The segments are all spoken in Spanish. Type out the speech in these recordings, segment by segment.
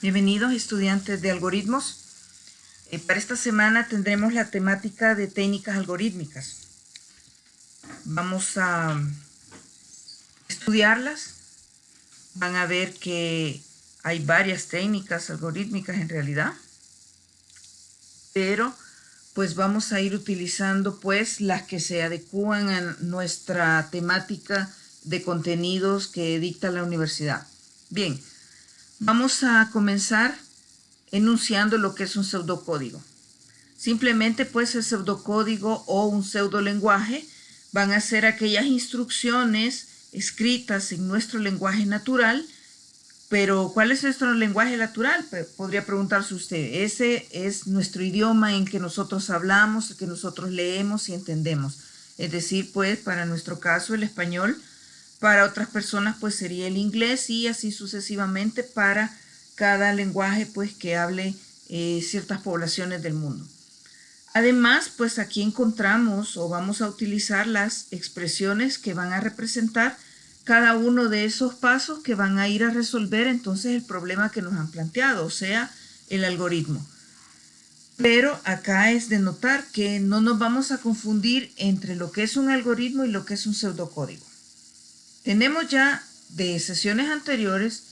Bienvenidos estudiantes de algoritmos. Para esta semana tendremos la temática de técnicas algorítmicas. Vamos a estudiarlas. Van a ver que hay varias técnicas algorítmicas en realidad, pero pues vamos a ir utilizando pues las que se adecúan a nuestra temática de contenidos que dicta la universidad. Bien, vamos a comenzar enunciando lo que es un pseudocódigo. Simplemente pues el pseudocódigo o un pseudolenguaje van a ser aquellas instrucciones escritas en nuestro lenguaje natural. Pero ¿cuál es nuestro lenguaje natural? Podría preguntarse usted. Ese es nuestro idioma en que nosotros hablamos, que nosotros leemos y entendemos. Es decir, pues para nuestro caso el español, para otras personas pues sería el inglés y así sucesivamente para cada lenguaje pues que hable ciertas poblaciones del mundo. Además, pues aquí encontramos o vamos a utilizar las expresiones que van a representar cada uno de esos pasos que van a ir a resolver entonces el problema que nos han planteado, o sea, el algoritmo. Pero acá es de notar que no nos vamos a confundir entre lo que es un algoritmo y lo que es un pseudocódigo. Tenemos ya de sesiones anteriores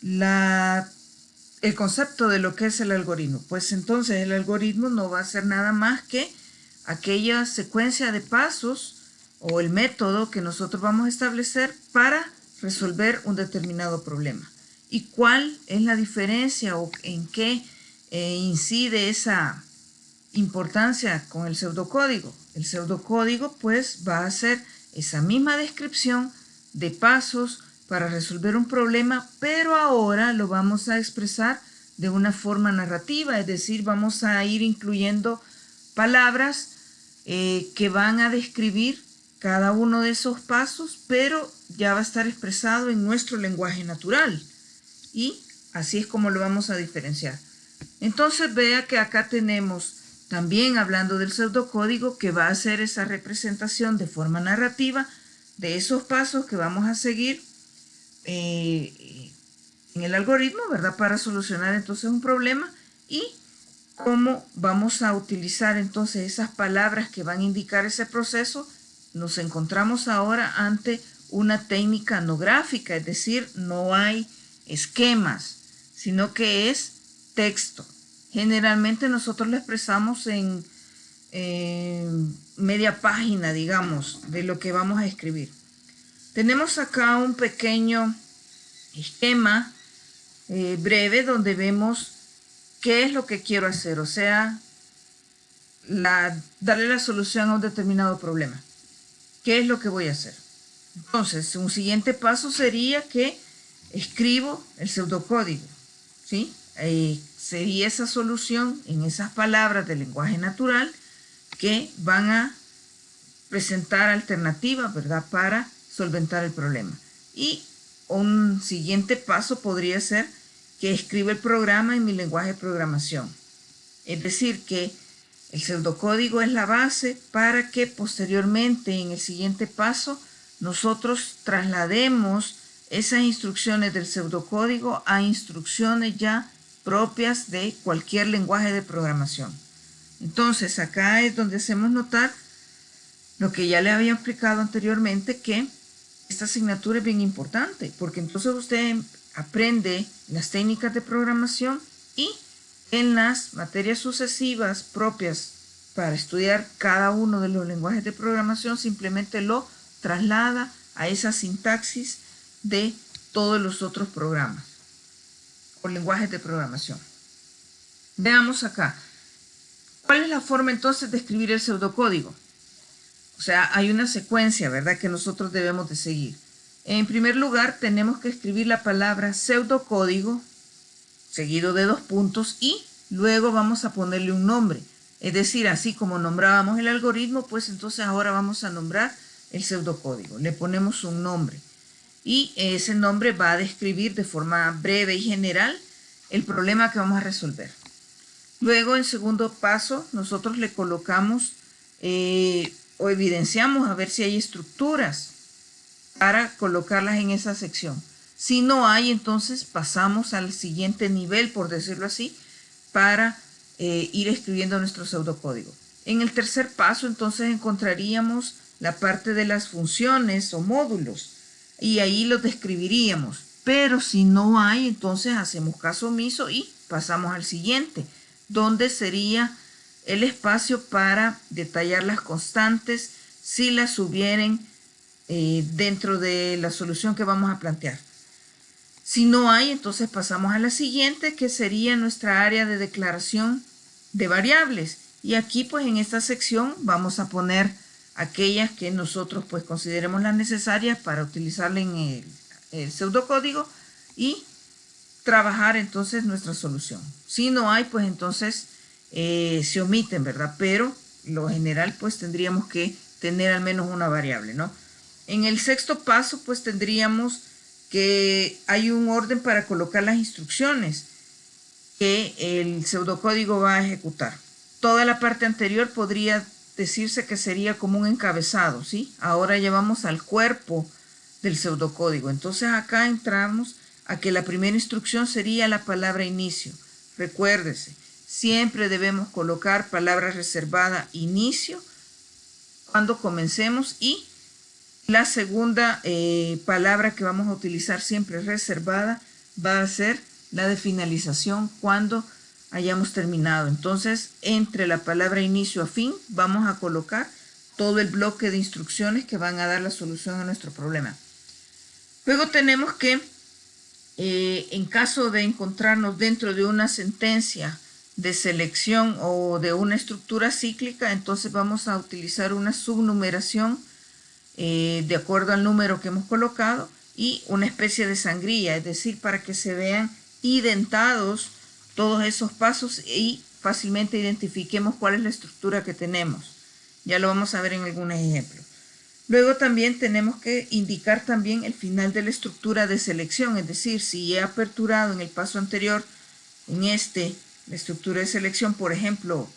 el concepto de lo que es el algoritmo. Pues entonces el algoritmo no va a ser nada más que aquella secuencia de pasos o el método que nosotros vamos a establecer para resolver un determinado problema. ¿Y cuál es la diferencia o en qué incide esa importancia con el pseudocódigo? El pseudocódigo pues va a ser esa misma descripción de pasos para resolver un problema, pero ahora lo vamos a expresar de una forma narrativa, es decir, vamos a ir incluyendo palabras que van a describir cada uno de esos pasos, pero ya va a estar expresado en nuestro lenguaje natural. Y así es como lo vamos a diferenciar. Entonces vea que acá tenemos también hablando del pseudocódigo que va a hacer esa representación de forma narrativa de esos pasos que vamos a seguir en el algoritmo, ¿verdad? Para solucionar entonces un problema y cómo vamos a utilizar entonces esas palabras que van a indicar ese proceso. Nos encontramos ahora ante una técnica no gráfica, es decir, no hay esquemas, sino que es texto. Generalmente nosotros lo expresamos en media página, digamos, de lo que vamos a escribir. Tenemos acá un pequeño esquema breve donde vemos qué es lo que quiero hacer, o sea, darle la solución a un determinado problema. ¿Qué es lo que voy a hacer? Entonces, un siguiente paso sería que escribo el pseudocódigo, ¿sí? Sería esa solución en esas palabras del lenguaje natural que van a presentar alternativas, ¿verdad?, para solventar el problema. Y un siguiente paso podría ser que escriba el programa en mi lenguaje de programación. Es decir, que el pseudocódigo es la base para que posteriormente en el siguiente paso nosotros traslademos esas instrucciones del pseudocódigo a instrucciones ya propias de cualquier lenguaje de programación. Entonces acá es donde hacemos notar lo que ya le había explicado anteriormente, que esta asignatura es bien importante porque entonces usted aprende las técnicas de programación y en las materias sucesivas propias para estudiar cada uno de los lenguajes de programación simplemente lo traslada a esa sintaxis de todos los otros programas o lenguajes de programación. Veamos acá. ¿Cuál es la forma entonces de escribir el pseudocódigo? O sea, hay una secuencia, ¿verdad?, que nosotros debemos de seguir. En primer lugar, tenemos que escribir la palabra pseudocódigo seguido de 2 puntos y luego vamos a ponerle un nombre. Es decir, así como nombrábamos el algoritmo, pues entonces ahora vamos a nombrar el pseudocódigo. Le ponemos un nombre y ese nombre va a describir de forma breve y general el problema que vamos a resolver. Luego, en segundo paso, nosotros le colocamos o evidenciamos a ver si hay estructuras para colocarlas en esa sección. Si no hay, entonces pasamos al siguiente nivel, por decirlo así, para ir escribiendo nuestro pseudocódigo. En el tercer paso, entonces, encontraríamos la parte de las funciones o módulos y ahí los describiríamos. Pero si no hay, entonces hacemos caso omiso y pasamos al siguiente, donde sería el espacio para detallar las constantes si las hubieren dentro de la solución que vamos a plantear. Si no hay, entonces pasamos a la siguiente, que sería nuestra área de declaración de variables. Y aquí, pues, en esta sección vamos a poner aquellas que nosotros, pues, consideremos las necesarias para utilizarla en el pseudocódigo y trabajar, entonces, nuestra solución. Si no hay, pues, entonces, se omiten, ¿verdad? Pero, lo general, pues, tendríamos que tener al menos una variable, ¿no? En el sexto paso, pues, tendríamos que hay un orden para colocar las instrucciones que el pseudocódigo va a ejecutar. Toda la parte anterior podría decirse que sería como un encabezado, ¿sí? Ahora llevamos al cuerpo del pseudocódigo. Entonces acá entramos a que la primera instrucción sería la palabra inicio. Recuérdese, siempre debemos colocar palabra reservada inicio cuando comencemos y la segunda palabra que vamos a utilizar siempre reservada va a ser la de finalización cuando hayamos terminado. Entonces, entre la palabra inicio a fin, vamos a colocar todo el bloque de instrucciones que van a dar la solución a nuestro problema. Luego tenemos que, en caso de encontrarnos dentro de una sentencia de selección o de una estructura cíclica, entonces vamos a utilizar una subnumeración de acuerdo al número que hemos colocado y una especie de sangría, es decir, para que se vean identados todos esos pasos y fácilmente identifiquemos cuál es la estructura que tenemos. Ya lo vamos a ver en algunos ejemplos. Luego también tenemos que indicar también el final de la estructura de selección, es decir, si he aperturado en el paso anterior, en la estructura de selección, por ejemplo,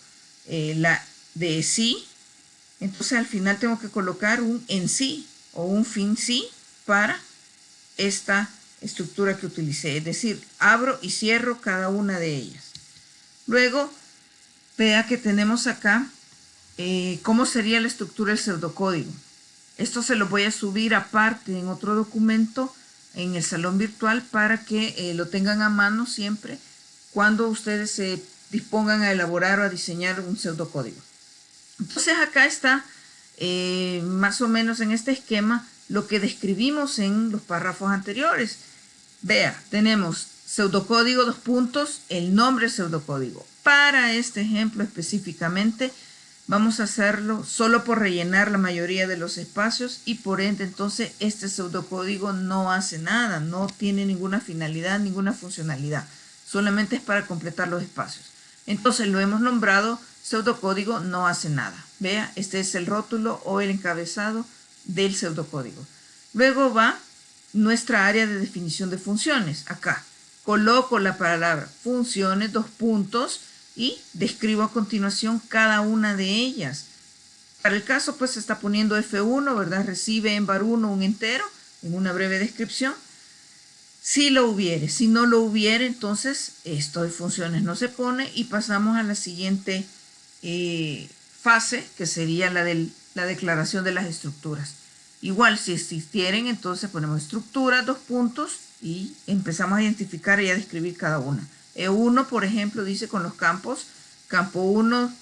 la de sí, entonces al final tengo que colocar un en sí o un fin sí para esta estructura que utilicé, es decir, abro y cierro cada una de ellas. Luego, vea que tenemos acá cómo sería la estructura del pseudocódigo. Esto se lo voy a subir aparte en otro documento en el salón virtual para que lo tengan a mano siempre cuando ustedes se dispongan a elaborar o a diseñar un pseudocódigo. Entonces acá está más o menos en este esquema lo que describimos en los párrafos anteriores. Vea, tenemos pseudocódigo, dos puntos, el nombre del pseudocódigo. Para este ejemplo específicamente vamos a hacerlo solo por rellenar la mayoría de los espacios y por ende entonces este pseudocódigo no hace nada, no tiene ninguna finalidad, ninguna funcionalidad, solamente es para completar los espacios. Entonces lo hemos nombrado pseudocódigo no hace nada. Vea, este es el rótulo o el encabezado del pseudocódigo. Luego va nuestra área de definición de funciones. Acá coloco la palabra funciones, dos puntos, y describo a continuación cada una de ellas. Para el caso, pues se está poniendo F1, ¿verdad? Recibe en var1 un entero en una breve descripción. Si lo hubiere, si no lo hubiere, entonces esto de funciones no se pone y pasamos a la siguiente fase, que sería la de la declaración de las estructuras. Igual, si existieren, entonces ponemos estructura, dos puntos, y empezamos a identificar y a describir cada una. E1, por ejemplo, dice con los campos, campo 1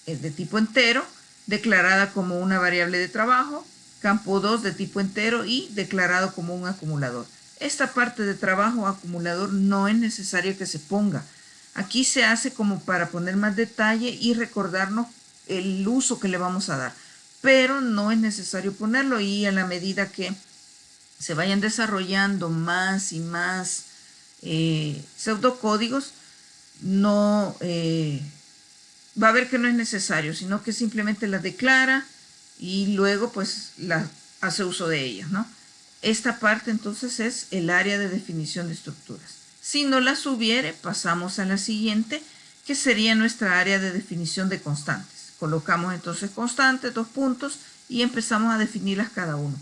es de tipo entero, declarada como una variable de trabajo, campo 2 de tipo entero y declarado como un acumulador. Esta parte de trabajo acumulador no es necesario que se ponga. Aquí se hace como para poner más detalle y recordarnos el uso que le vamos a dar, pero no es necesario ponerlo, y a la medida que se vayan desarrollando más y más pseudocódigos, no va a ver que no es necesario, sino que simplemente las declara y luego pues hace uso de ellas, ¿no? Esta parte entonces es el área de definición de estructuras. Si no las hubiere, pasamos a la siguiente, que sería nuestra área de definición de constantes. Colocamos entonces constantes, dos puntos, y empezamos a definirlas cada uno.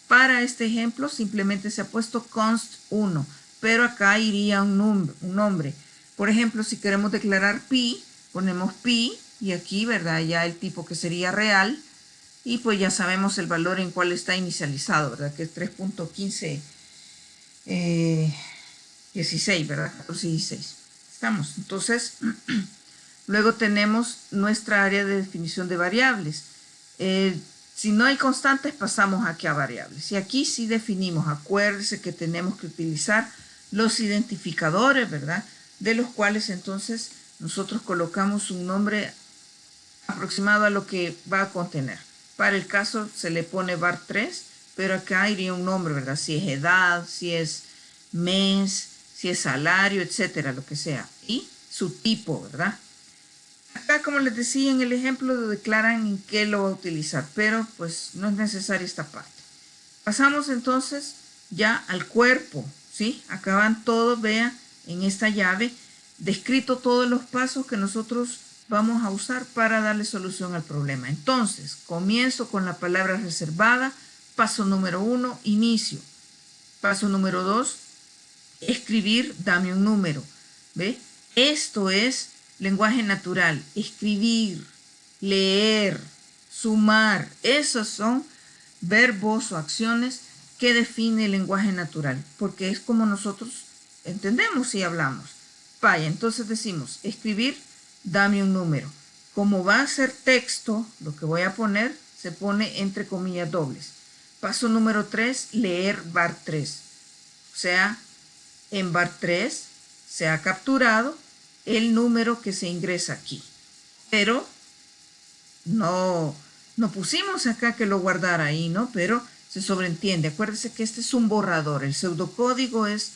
Para este ejemplo simplemente se ha puesto const 1, pero acá iría un nombre. Por ejemplo, si queremos declarar pi, ponemos pi y aquí, ¿verdad? Ya el tipo que sería real y pues ya sabemos el valor en cual está inicializado, ¿verdad? Que es 3.15 16, ¿verdad? 1416. Estamos. Entonces, luego tenemos nuestra área de definición de variables. Si no hay constantes, pasamos aquí a variables. Y aquí sí definimos, acuérdense que tenemos que utilizar los identificadores, ¿verdad? De los cuales entonces nosotros colocamos un nombre aproximado a lo que va a contener. Para el caso se le pone var3, pero acá iría un nombre, ¿verdad? Si es edad, si es mes, si es salario, etcétera, lo que sea. Y su tipo, ¿verdad? Acá, como les decía en el ejemplo, declaran en qué lo va a utilizar, pero pues no es necesaria esta parte. Pasamos entonces ya al cuerpo, ¿sí? Acá van todos, vean, en esta llave, descrito todos los pasos que nosotros vamos a usar para darle solución al problema. Entonces, comienzo con la palabra reservada. Paso número 1, inicio. Paso número 2, escribir, dame un número. ¿Ve? Esto es lenguaje natural. Escribir, leer, sumar. Esos son verbos o acciones que define el lenguaje natural, porque es como nosotros entendemos y hablamos. Vaya, entonces decimos, escribir, dame un número. Como va a ser texto, lo que voy a poner se pone entre comillas dobles. Paso número 3, leer var3. O sea, en var3 se ha capturado el número que se ingresa aquí. Pero no pusimos acá que lo guardara ahí, ¿no? Pero se sobreentiende. Acuérdense que este es un borrador. El pseudocódigo es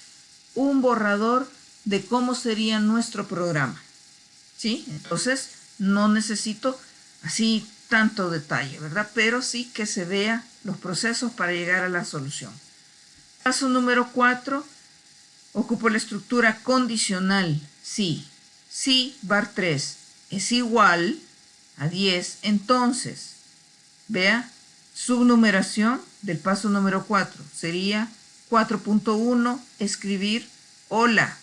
un borrador de cómo sería nuestro programa, ¿sí? Entonces, no necesito así tanto detalle, ¿verdad? Pero sí que se vea los procesos para llegar a la solución. Paso número 4, ocupo la estructura condicional. Si var3 es igual a 10, entonces, vea, subnumeración del paso número 4 sería 4.1, escribir hola.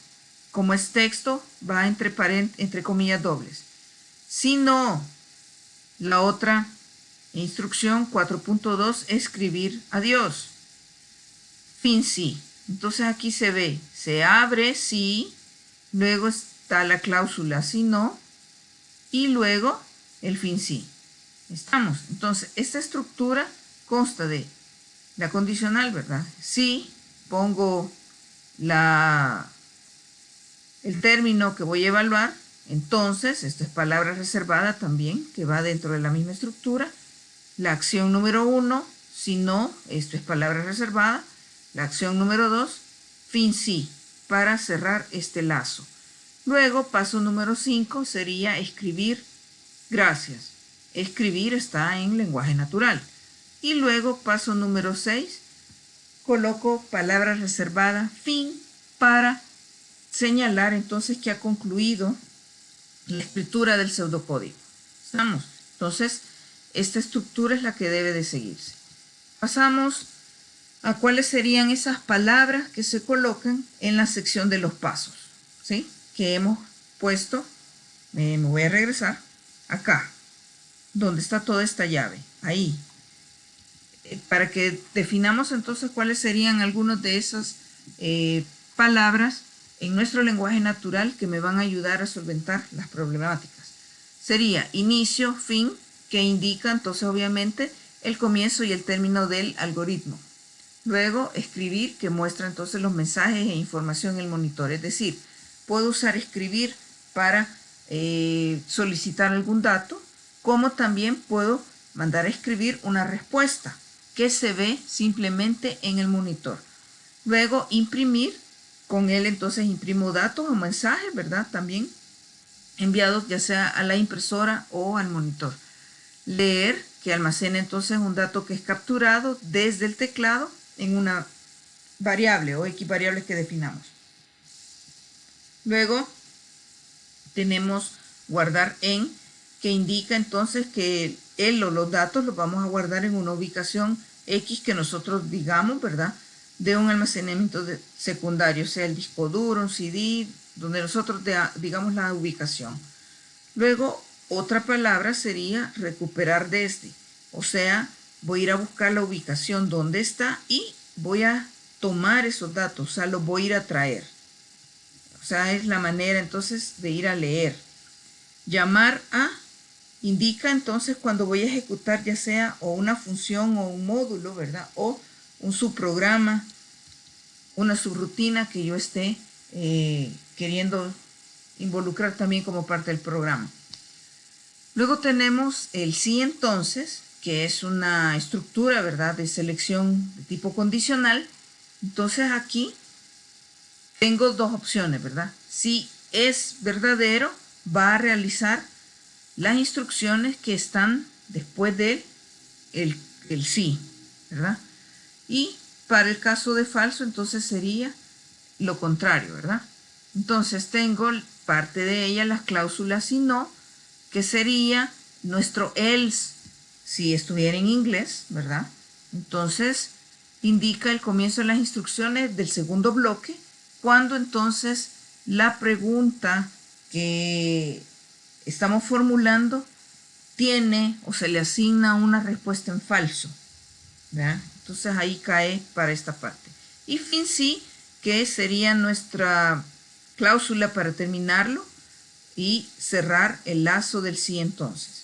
Como es texto, va entre comillas dobles. Si no, la otra instrucción 4.2, escribir adiós. Fin sí. Entonces aquí se ve, se abre sí, luego está la cláusula si no, y luego el fin sí. Estamos. Entonces, esta estructura consta de la condicional, ¿verdad? Si pongo el término que voy a evaluar, entonces, esto es palabra reservada también, que va dentro de la misma estructura. La acción número 1, si no, esto es palabra reservada. La acción número 2, fin sí, para cerrar este lazo. Luego, paso número 5 sería escribir gracias. Escribir está en lenguaje natural. Y luego, paso número 6, coloco palabra reservada, fin, para señalar entonces que ha concluido la escritura del pseudocódigo. ¿Estamos? Entonces, esta estructura es la que debe de seguirse. Pasamos a cuáles serían esas palabras que se colocan en la sección de los pasos, ¿sí? Que hemos puesto. Me voy a regresar acá, donde está toda esta llave, ahí, para que definamos entonces cuáles serían algunas de esas palabras en nuestro lenguaje natural que me van a ayudar a solventar las problemáticas. Sería inicio, fin, que indica entonces obviamente el comienzo y el término del algoritmo. Luego, escribir, que muestra entonces los mensajes e información en el monitor. Es decir, puedo usar escribir para solicitar algún dato, como también puedo mandar a escribir una respuesta que se ve simplemente en el monitor. Luego, imprimir, con él entonces imprimo datos o mensajes, ¿verdad? También enviados ya sea a la impresora o al monitor. Leer, que almacena entonces un dato que es capturado desde el teclado en una variable o X variable que definamos. Luego tenemos guardar en, que indica entonces que él o los datos los vamos a guardar en una ubicación X que nosotros digamos, ¿verdad? De un almacenamiento secundario, sea el disco duro, un CD, donde nosotros digamos la ubicación. Luego, otra palabra sería recuperar desde, o sea, voy a ir a buscar la ubicación donde está y voy a tomar esos datos, o sea, los voy a ir a traer. O sea, es la manera entonces de ir a leer. Llamar a indica entonces cuando voy a ejecutar ya sea o una función o un módulo, ¿verdad? O un subprograma, una subrutina que yo esté queriendo involucrar también como parte del programa. Luego tenemos el sí entonces, que es una estructura, ¿verdad?, de selección de tipo condicional. Entonces aquí tengo dos opciones, ¿verdad? Si es verdadero, va a realizar las instrucciones que están después de el sí, ¿verdad? Y para el caso de falso, entonces sería lo contrario, ¿verdad? Entonces tengo parte de ella las cláusulas si no, que sería nuestro else si estuviera en inglés, ¿verdad? Entonces indica el comienzo de las instrucciones del segundo bloque, cuando entonces la pregunta que estamos formulando tiene o se le asigna una respuesta en falso, ¿verdad? Entonces ahí cae para esta parte. Y fin sí, que sería nuestra cláusula para terminarlo y cerrar el lazo del sí entonces.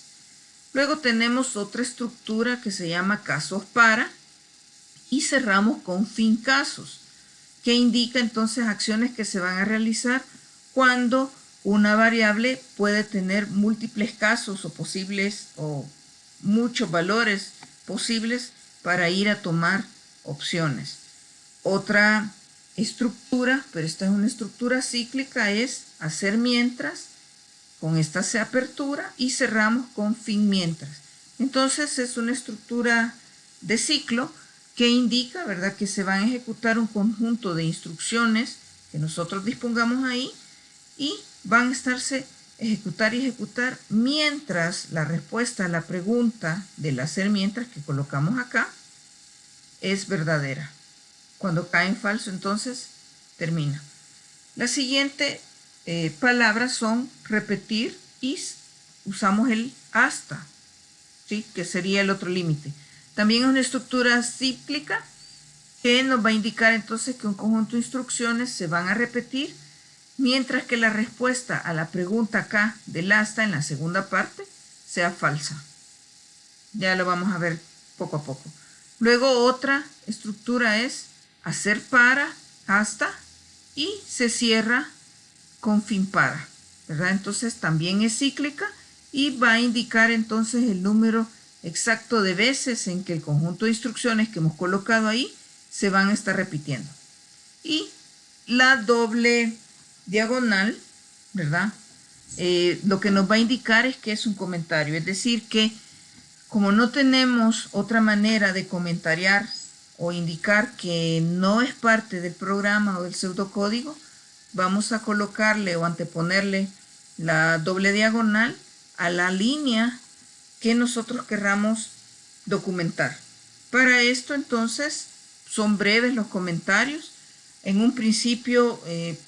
Luego tenemos otra estructura que se llama casos para y cerramos con fin casos, que indica entonces acciones que se van a realizar cuando una variable puede tener múltiples casos o posibles o muchos valores posibles para ir a tomar opciones. Otra estructura, pero esta es una estructura cíclica, es hacer mientras. Con esta se apertura y cerramos con fin mientras. Entonces es una estructura de ciclo que indica, ¿verdad?, que se van a ejecutar un conjunto de instrucciones que nosotros dispongamos ahí y van a estarse ejecutar y ejecutar mientras la respuesta a la pregunta del hacer mientras que colocamos acá es verdadera. Cuando cae en falso, entonces termina. La siguiente palabras son repetir y usamos el hasta, ¿sí?, que sería el otro límite. También es una estructura cíclica que nos va a indicar entonces que un conjunto de instrucciones se van a repetir mientras que la respuesta a la pregunta acá del hasta en la segunda parte sea falsa. Ya lo vamos a ver poco a poco. Luego otra estructura es hacer para, hasta, y se cierra con fin para, ¿verdad? Entonces también es cíclica y va a indicar entonces el número exacto de veces en que el conjunto de instrucciones que hemos colocado ahí se van a estar repitiendo. Y la doble diagonal, ¿verdad? Lo que nos va a indicar es que es un comentario, es decir que como no tenemos otra manera de comentariar o indicar que no es parte del programa o del pseudocódigo, vamos a colocarle o anteponerle la doble diagonal a la línea que nosotros querramos documentar. Para esto entonces son breves los comentarios. En un principio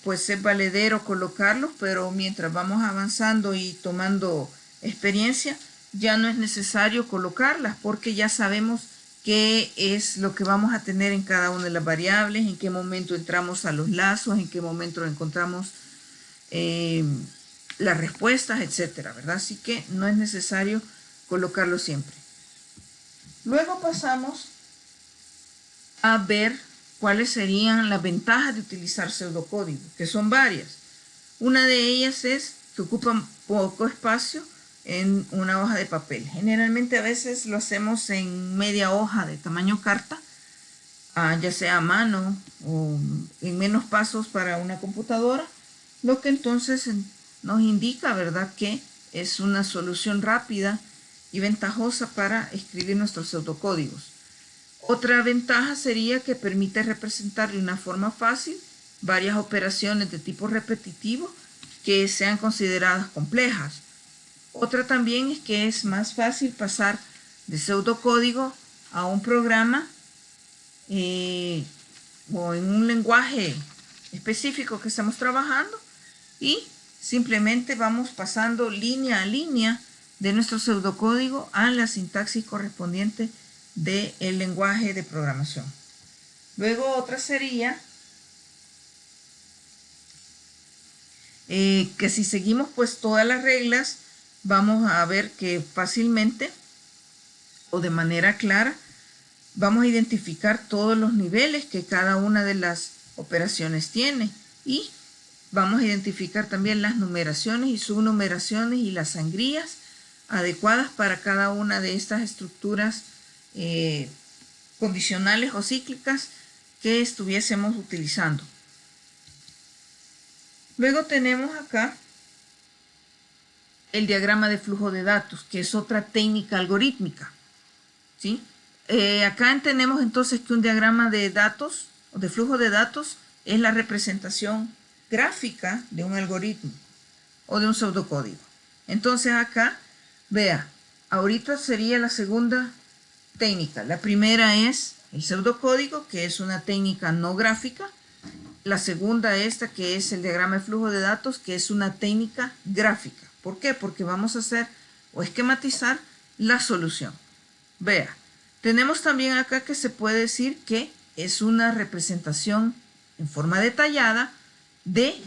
pues es valedero colocarlos, pero mientras vamos avanzando y tomando experiencia ya no es necesario colocarlas porque ya sabemos qué es lo que vamos a tener en cada una de las variables, en qué momento entramos a los lazos, en qué momento encontramos las respuestas, etcétera, ¿verdad? Así que no es necesario colocarlo siempre. Luego pasamos a ver cuáles serían las ventajas de utilizar pseudocódigo, que son varias. Una de ellas es que ocupa poco espacio en una hoja de papel. Generalmente a veces lo hacemos en media hoja de tamaño carta, ya sea a mano o en menos pasos para una computadora, lo que entonces nos indica, ¿verdad?, que es una solución rápida y ventajosa para escribir nuestros pseudocódigos. Otra ventaja sería que permite representar de una forma fácil varias operaciones de tipo repetitivo que sean consideradas complejas. Otra también es que es más fácil pasar de pseudocódigo a un programa o en un lenguaje específico que estamos trabajando y simplemente vamos pasando línea a línea de nuestro pseudocódigo a la sintaxis correspondiente del lenguaje de programación. Luego otra sería que si seguimos pues todas las reglas, vamos a ver que fácilmente o de manera clara vamos a identificar todos los niveles que cada una de las operaciones tiene y vamos a identificar también las numeraciones y subnumeraciones y las sangrías adecuadas para cada una de estas estructuras condicionales o cíclicas que estuviésemos utilizando. Luego tenemos acá el diagrama de flujo de datos, que es otra técnica algorítmica, ¿sí? Acá entendemos entonces que un diagrama de datos o de flujo de datos es la representación gráfica de un algoritmo o de un pseudocódigo. Entonces acá, vea, ahorita sería la segunda técnica. La primera es el pseudocódigo, que es una técnica no gráfica. La segunda, esta, que es el diagrama de flujo de datos, que es una técnica gráfica. ¿Por qué? Porque vamos a hacer o esquematizar la solución. Vea, tenemos también acá que se puede decir que es una representación en forma detallada de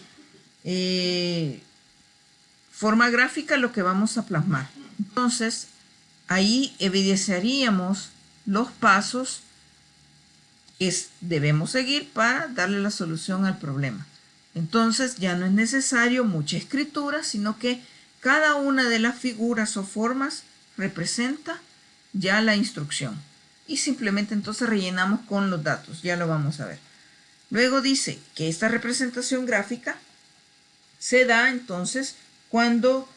forma gráfica lo que vamos a plasmar. Entonces, ahí evidenciaríamos los pasos que debemos seguir para darle la solución al problema. Entonces ya no es necesario mucha escritura, sino que cada una de las figuras o formas representa ya la instrucción. Y simplemente entonces rellenamos con los datos, ya lo vamos a ver. Luego dice que esta representación gráfica se da entonces cuando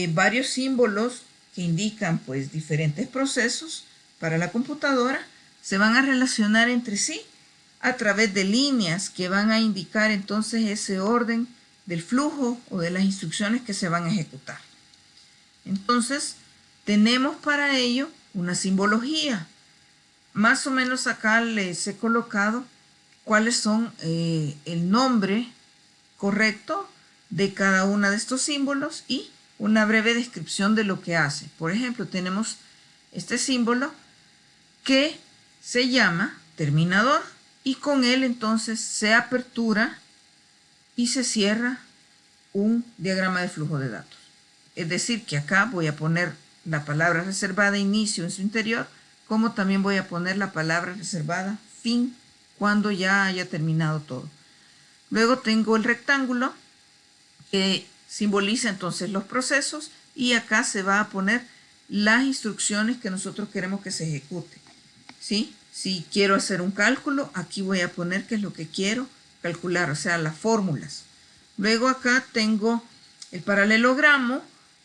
varios símbolos que indican pues diferentes procesos para la computadora se van a relacionar entre sí a través de líneas que van a indicar entonces ese orden del flujo o de las instrucciones que se van a ejecutar. Entonces, tenemos para ello una simbología. Más o menos acá les he colocado cuáles son el nombre correcto de cada uno de estos símbolos y una breve descripción de lo que hace. Por ejemplo, tenemos este símbolo que se llama terminador y con él entonces se apertura y se cierra un diagrama de flujo de datos. Es decir, que acá voy a poner la palabra reservada inicio en su interior, como también voy a poner la palabra reservada fin cuando ya haya terminado todo. Luego tengo el rectángulo que simboliza entonces los procesos y acá se va a poner las instrucciones que nosotros queremos que se ejecute. ¿Sí? Si quiero hacer un cálculo, aquí voy a poner qué es lo que quiero calcular, o sea, las fórmulas. Luego acá tengo el paralelogramo,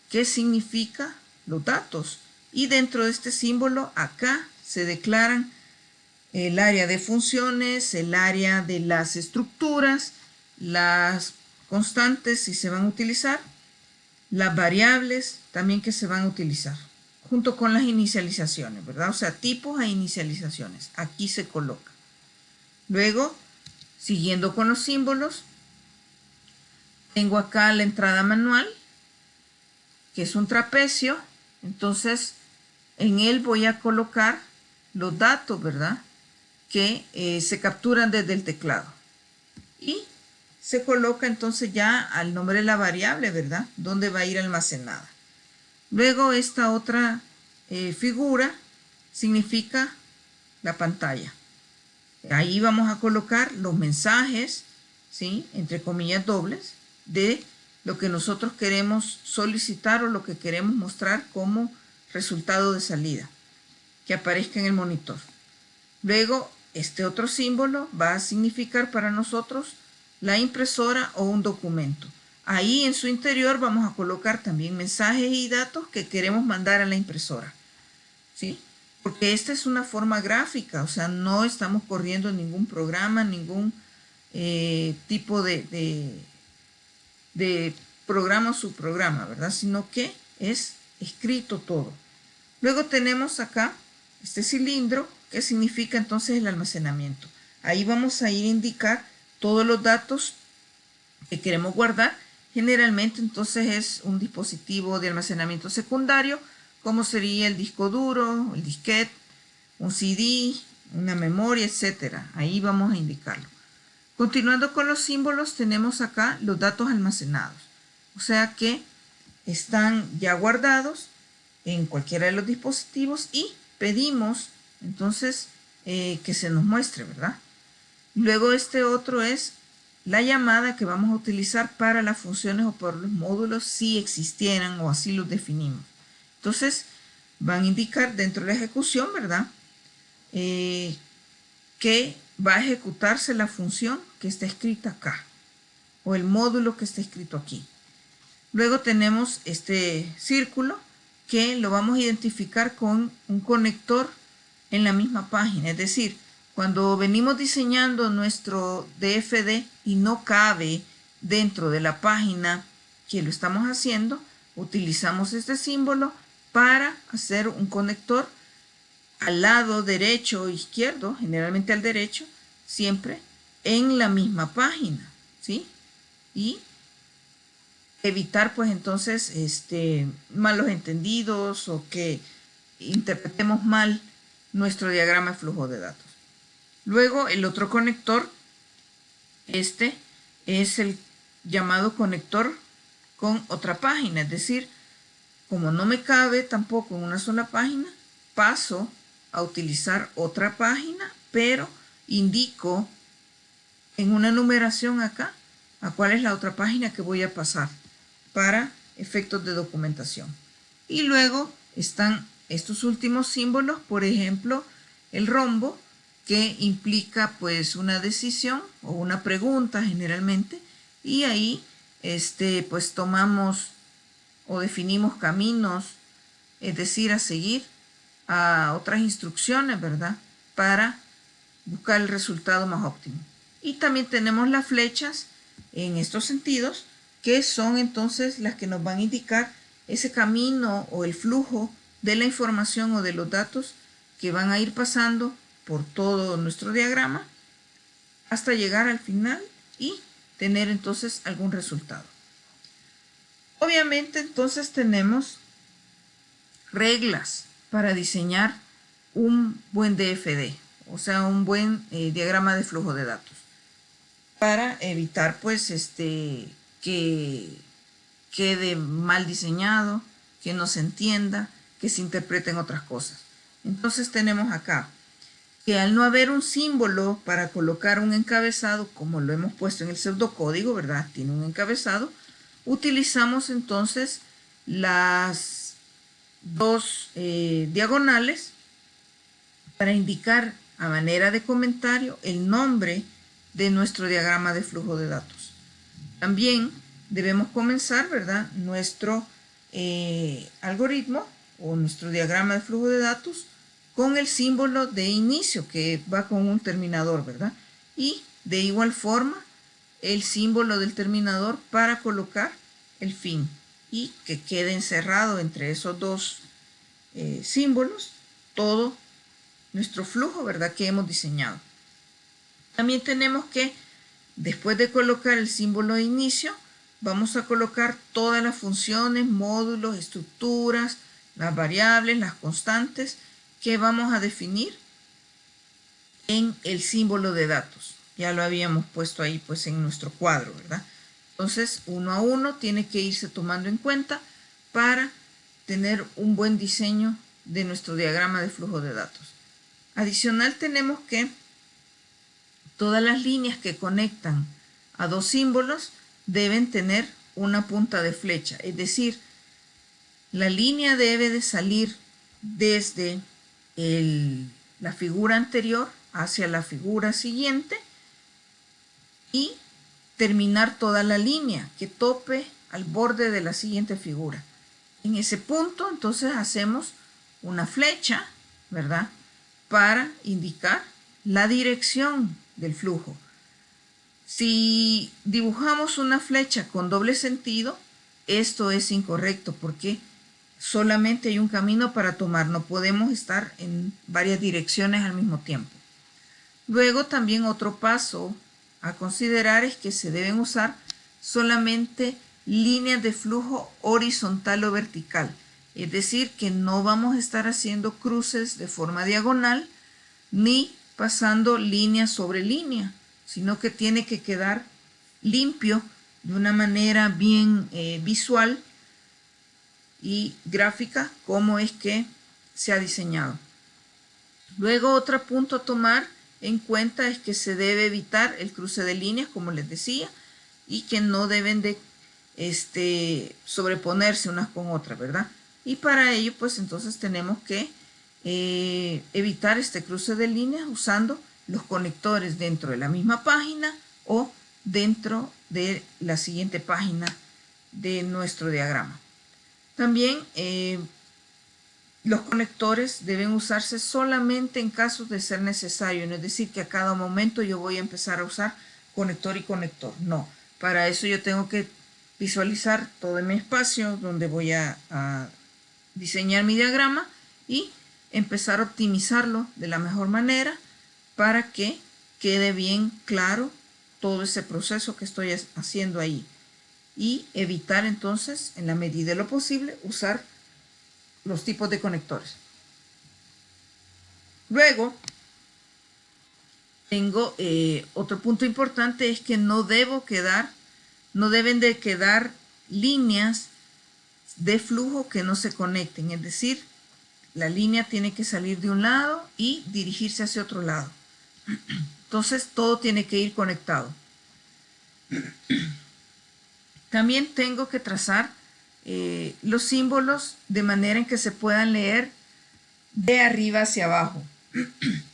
que significa los datos. Y dentro de este símbolo, acá se declaran el área de funciones, el área de las estructuras, las constantes si se van a utilizar, las variables también que se van a utilizar, junto con las inicializaciones, ¿verdad? O sea, tipos e inicializaciones. Aquí se coloca. Luego, siguiendo con los símbolos, tengo acá la entrada manual, que es un trapecio. Entonces, en él voy a colocar los datos, ¿verdad? Que se capturan desde el teclado. Y se coloca entonces ya al nombre de la variable, ¿verdad? Donde va a ir almacenada. Luego esta otra figura significa la pantalla. Ahí vamos a colocar los mensajes, ¿sí? Entre comillas dobles, de lo que nosotros queremos solicitar o lo que queremos mostrar como resultado de salida, que aparezca en el monitor. Luego, este otro símbolo va a significar para nosotros la impresora o un documento. Ahí en su interior vamos a colocar también mensajes y datos que queremos mandar a la impresora, ¿sí? Porque esta es una forma gráfica, o sea, no estamos corriendo ningún programa, ningún tipo de programa o subprograma, ¿verdad? Sino que es escrito todo. Luego tenemos acá este cilindro, que significa entonces el almacenamiento. Ahí vamos a ir a indicar todos los datos que queremos guardar. Generalmente entonces es un dispositivo de almacenamiento secundario, como sería el disco duro, el disquete, un CD, una memoria, etcétera. Ahí vamos a indicarlo. Continuando con los símbolos, tenemos acá los datos almacenados. O sea que están ya guardados en cualquiera de los dispositivos y pedimos entonces que se nos muestre, ¿verdad? Luego este otro es la llamada que vamos a utilizar para las funciones o por los módulos si existieran o así los definimos. Entonces van a indicar dentro de la ejecución, ¿verdad? Que va a ejecutarse la función que está escrita acá o el módulo que está escrito aquí. Luego tenemos este círculo que lo vamos a identificar con un conector en la misma página. Es decir, cuando venimos diseñando nuestro DFD y no cabe dentro de la página que lo estamos haciendo, utilizamos este símbolo para hacer un conector al lado derecho o izquierdo, generalmente al derecho, siempre en la misma página, ¿sí? Y evitar pues entonces malos entendidos o que interpretemos mal nuestro diagrama de flujo de datos. Luego el otro conector, este es el llamado conector con otra página, es decir, como no me cabe tampoco en una sola página, paso a utilizar otra página, pero indico en una numeración acá a cuál es la otra página que voy a pasar para efectos de documentación. Y luego están estos últimos símbolos, por ejemplo, el rombo, que implica pues una decisión o una pregunta generalmente, y ahí pues tomamos o definimos caminos, es decir, a seguir a otras instrucciones, ¿verdad? Para buscar el resultado más óptimo. Y también tenemos las flechas en estos sentidos, que son entonces las que nos van a indicar ese camino o el flujo de la información o de los datos que van a ir pasando por todo nuestro diagrama hasta llegar al final y tener entonces algún resultado. Obviamente entonces tenemos reglas para diseñar un buen DFD, o sea, un buen diagrama de flujo de datos, para evitar pues que quede mal diseñado, que no se entienda, que se interpreten otras cosas. Entonces tenemos acá que al no haber un símbolo para colocar un encabezado, como lo hemos puesto en el pseudocódigo, ¿verdad? Tiene un encabezado. Utilizamos entonces las dos diagonales para indicar a manera de comentario el nombre de nuestro diagrama de flujo de datos. También debemos comenzar, ¿verdad?, nuestro algoritmo o nuestro diagrama de flujo de datos con el símbolo de inicio que va con un terminador, ¿verdad? Y de igual forma el símbolo del terminador para colocar el fin y que quede encerrado entre esos dos símbolos todo nuestro flujo, ¿verdad?, que hemos diseñado. También tenemos que, después de colocar el símbolo de inicio, vamos a colocar todas las funciones, módulos, estructuras, las variables, las constantes que vamos a definir en el símbolo de datos. Ya lo habíamos puesto ahí pues en nuestro cuadro, ¿verdad? Entonces, uno a uno tiene que irse tomando en cuenta para tener un buen diseño de nuestro diagrama de flujo de datos. Adicional tenemos que todas las líneas que conectan a dos símbolos deben tener una punta de flecha, es decir, la línea debe de salir desde la figura anterior hacia la figura siguiente y terminar toda la línea que tope al borde de la siguiente figura. En ese punto entonces hacemos una flecha, ¿verdad?, para indicar la dirección del flujo. Si dibujamos una flecha con doble sentido, esto es incorrecto porque solamente hay un camino para tomar, no podemos estar en varias direcciones al mismo tiempo. Luego también otro paso a considerar es que se deben usar solamente líneas de flujo horizontal o vertical. Es decir, que no vamos a estar haciendo cruces de forma diagonal ni pasando línea sobre línea, sino que tiene que quedar limpio de una manera bien visual y gráfica como es que se ha diseñado. Luego otro punto a tomar en cuenta es que se debe evitar el cruce de líneas, como les decía, y que no deben de sobreponerse unas con otras, ¿verdad? Y para ello, pues entonces tenemos que evitar este cruce de líneas usando los conectores dentro de la misma página o dentro de la siguiente página de nuestro diagrama. También los conectores deben usarse solamente en casos de ser necesario, no es decir que a cada momento yo voy a empezar a usar conector y conector, no. Para eso yo tengo que visualizar todo mi espacio donde voy a diseñar mi diagrama y empezar a optimizarlo de la mejor manera para que quede bien claro todo ese proceso que estoy haciendo ahí y evitar entonces, en la medida de lo posible, usar los tipos de conectores. Luego, tengo otro punto importante, es que no deben de quedar líneas de flujo que no se conecten, es decir, la línea tiene que salir de un lado y dirigirse hacia otro lado. Entonces, todo tiene que ir conectado. También tengo que trazar los símbolos de manera en que se puedan leer de arriba hacia abajo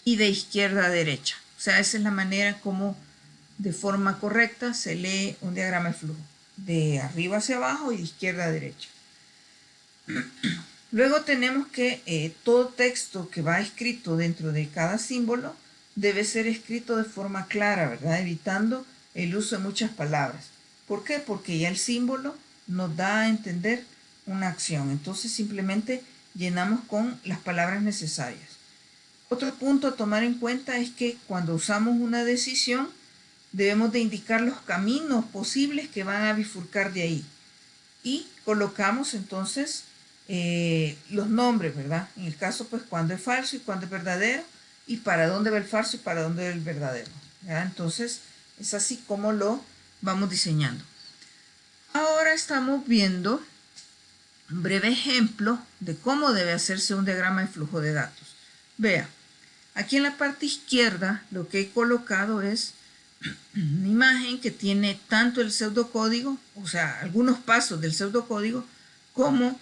y de izquierda a derecha. O sea, esa es la manera como de forma correcta se lee un diagrama de flujo. De arriba hacia abajo y de izquierda a derecha. Luego tenemos que todo texto que va escrito dentro de cada símbolo debe ser escrito de forma clara, ¿verdad? Evitando el uso de muchas palabras. ¿Por qué? Porque ya el símbolo nos da a entender una acción. Entonces simplemente llenamos con las palabras necesarias. Otro punto a tomar en cuenta es que cuando usamos una decisión debemos de indicar los caminos posibles que van a bifurcar de ahí. Y colocamos entonces los nombres, ¿verdad? En el caso, pues, cuándo es falso y cuándo es verdadero, y para dónde va el falso y para dónde va el verdadero, ¿verdad? Entonces, es así como lo vamos diseñando. Ahora estamos viendo un breve ejemplo de cómo debe hacerse un diagrama de flujo de datos. Vea, aquí en la parte izquierda lo que he colocado es una imagen que tiene tanto el pseudocódigo, o sea, algunos pasos del pseudocódigo, como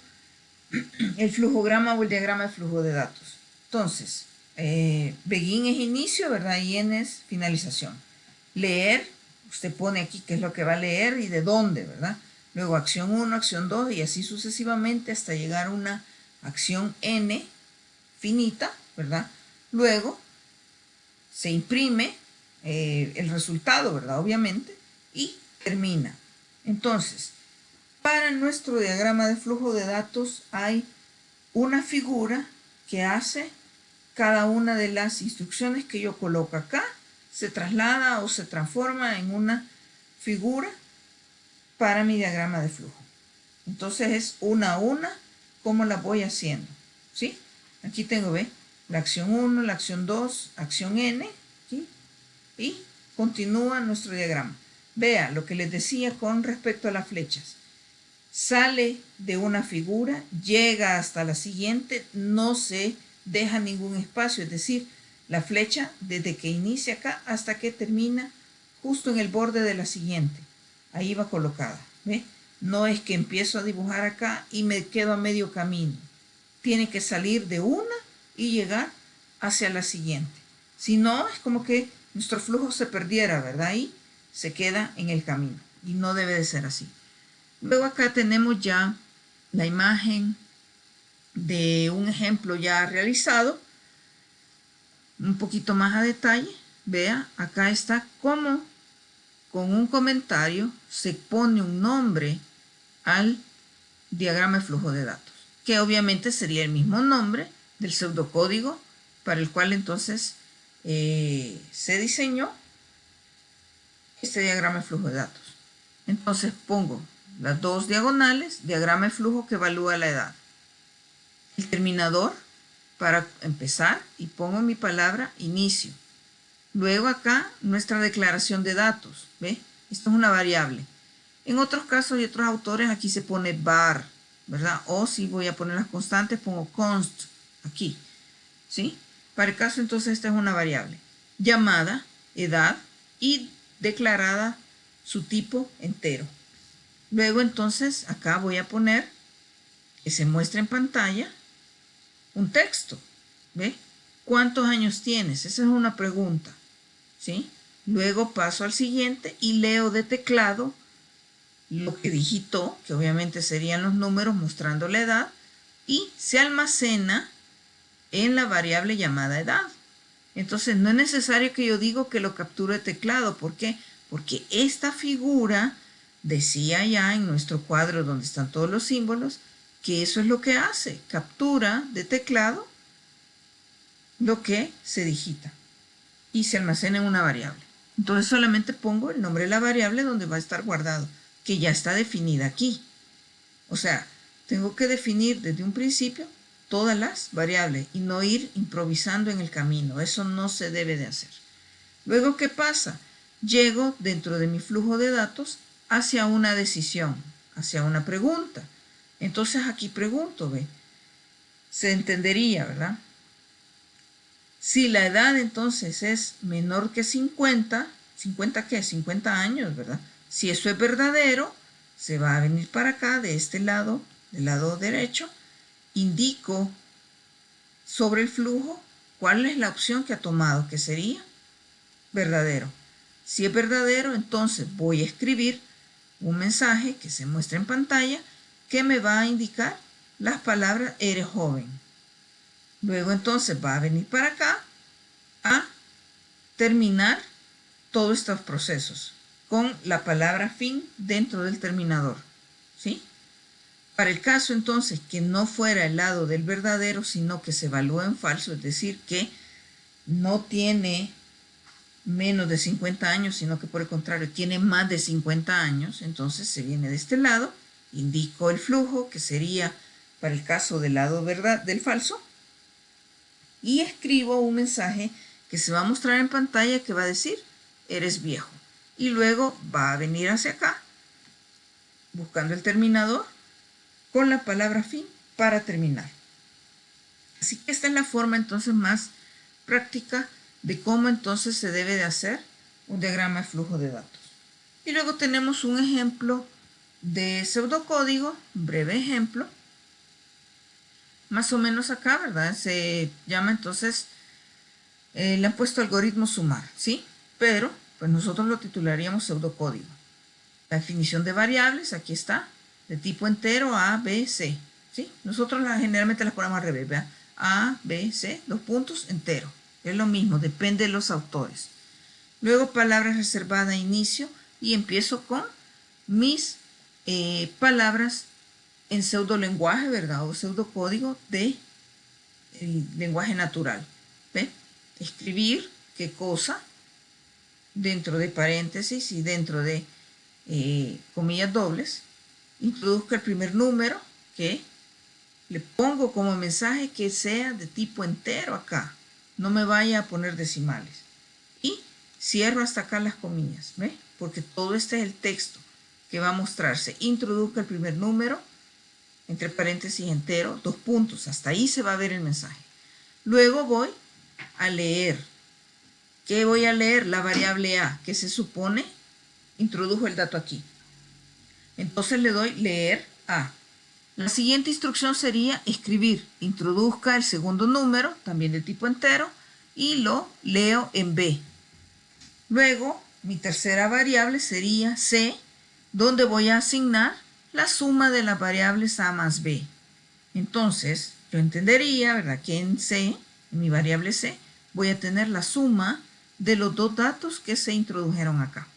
el flujograma o el diagrama de flujo de datos. Entonces, begin es inicio, ¿verdad? Y en es finalización. Leer, usted pone aquí qué es lo que va a leer y de dónde, ¿verdad? Luego acción 1, acción 2 y así sucesivamente hasta llegar a una acción n finita, ¿verdad? Luego se imprime el resultado, ¿verdad? Obviamente, y termina. Entonces, para nuestro diagrama de flujo de datos hay una figura que hace cada una de las instrucciones que yo coloco acá, se traslada o se transforma en una figura para mi diagrama de flujo. Entonces es una a una cómo la voy haciendo, ¿sí? Aquí tengo, ¿ve? La acción 1, la acción 2, acción n, ¿sí? Y continúa nuestro diagrama. Vea lo que les decía con respecto a las flechas. Sale de una figura, llega hasta la siguiente, no se deja ningún espacio, es decir, la flecha desde que inicia acá hasta que termina justo en el borde de la siguiente. Ahí va colocada, ¿ve? No es que empiezo a dibujar acá y me quedo a medio camino. Tiene que salir de una y llegar hacia la siguiente. Si no, es como que nuestro flujo se perdiera, ¿verdad? Y se queda en el camino. Y no debe de ser así. Luego acá tenemos ya la imagen de un ejemplo ya realizado. Un poquito más a detalle. Vea, acá está cómo con un comentario se pone un nombre al diagrama de flujo de datos. que obviamente sería el mismo nombre del pseudocódigo para el cual entonces se diseñó este diagrama de flujo de datos. Entonces pongo las dos diagonales, diagrama de flujo que evalúa la edad. El terminador para empezar y pongo mi palabra inicio. Luego acá nuestra declaración de datos, ¿ve? Esto es una variable. En otros casos y otros autores aquí se pone var, ¿verdad? O si voy a poner las constantes pongo const aquí, ¿sí? Para el caso entonces esta es una variable llamada edad y declarada su tipo entero. Luego entonces acá voy a poner que se muestre en pantalla un texto, ¿ve? ¿Cuántos años tienes? Esa es una pregunta, ¿sí? Luego paso al siguiente y leo de teclado lo que digitó, que obviamente serían los números mostrando la edad, y se almacena en la variable llamada edad. Entonces no es necesario que yo diga que lo capture de teclado. ¿Por qué? Porque esta figura decía ya en nuestro cuadro donde están todos los símbolos que eso es lo que hace, captura de teclado lo que se digita y se almacena en una variable. Entonces solamente pongo el nombre de la variable donde va a estar guardado, que ya está definida aquí. O sea, tengo que definir desde un principio todas las variables y no ir improvisando en el camino. Eso no se debe de hacer. Luego, ¿qué pasa? Llego dentro de mi flujo de datos hacia una decisión, hacia una pregunta. Entonces aquí pregunto, ¿ve? Se entendería, ¿verdad? Si la edad entonces es menor que 50, ¿50 qué? 50 años, ¿verdad? Si eso es verdadero, se va a venir para acá, de este lado, del lado derecho, indico sobre el flujo cuál es la opción que ha tomado, que sería verdadero. Si es verdadero, entonces voy a escribir un mensaje que se muestra en pantalla que me va a indicar las palabras eres joven. Luego entonces va a venir para acá a terminar todos estos procesos con la palabra fin dentro del terminador, ¿sí? Para el caso entonces que no fuera el lado del verdadero, sino que se evalúa en falso, es decir, que no tiene menos de 50 años, sino que por el contrario tiene más de 50 años, entonces se viene de este lado, indico el flujo, que sería para el caso del lado del falso, y escribo un mensaje que se va a mostrar en pantalla que va a decir, eres viejo. Y luego va a venir hacia acá, buscando el terminador, con la palabra fin para terminar. Así que esta es la forma entonces más práctica de cómo entonces se debe de hacer un diagrama de flujo de datos. Y luego tenemos un ejemplo de pseudocódigo, un breve ejemplo, más o menos acá, ¿verdad? Se llama entonces, le han puesto algoritmo sumar, ¿sí? Pero pues nosotros lo titularíamos pseudocódigo. La definición de variables, aquí está, de tipo entero A, B, C, ¿sí? Nosotros generalmente las ponemos al revés, ¿verdad? A, B, C, dos puntos, entero. Es lo mismo, depende de los autores. Luego palabras reservadas a inicio y empiezo con mis palabras en pseudolenguaje, ¿verdad? O pseudocódigo de el lenguaje natural. ¿Ve? Escribir qué cosa dentro de paréntesis y dentro de comillas dobles. Introduzco el primer número que le pongo como mensaje que sea de tipo entero acá. No me vaya a poner decimales. Y cierro hasta acá las comillas, ¿ve? Porque todo este es el texto que va a mostrarse. Introduzco el primer número, entre paréntesis entero, dos puntos. Hasta ahí se va a ver el mensaje. Luego voy a leer. ¿Qué voy a leer? La variable A, que se supone introdujo el dato aquí. Entonces le doy leer A. La siguiente instrucción sería escribir. Introduzca el segundo número, también de tipo entero, y lo leo en B. Luego, mi tercera variable sería C, donde voy a asignar la suma de las variables A más B. Entonces, yo entendería, ¿verdad?, que en C, en mi variable C, voy a tener la suma de los dos datos que se introdujeron acá.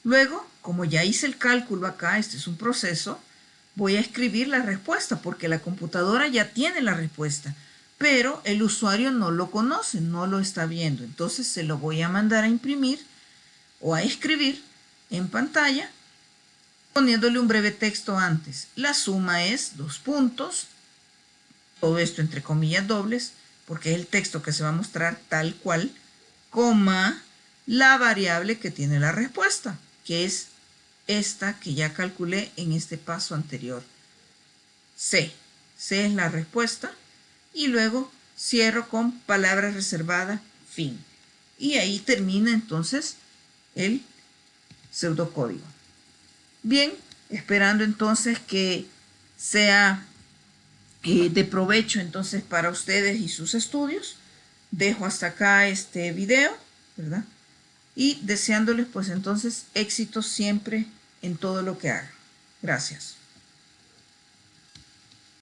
Luego, como ya hice el cálculo acá, este es un proceso, voy a escribir la respuesta porque la computadora ya tiene la respuesta, pero el usuario no lo conoce, no lo está viendo. Entonces se lo voy a mandar a imprimir o a escribir en pantalla poniéndole un breve texto antes. La suma es 2 puntos, todo esto entre comillas dobles, porque es el texto que se va a mostrar tal cual, coma, la variable que tiene la respuesta, que es esta que ya calculé en este paso anterior. C. C es la respuesta. Y luego cierro con palabra reservada, fin. Y ahí termina entonces el pseudocódigo. Bien, esperando entonces que sea de provecho entonces para ustedes y sus estudios. Dejo hasta acá este video, ¿verdad? Y deseándoles pues entonces éxito siempre en todo lo que hagan. Gracias.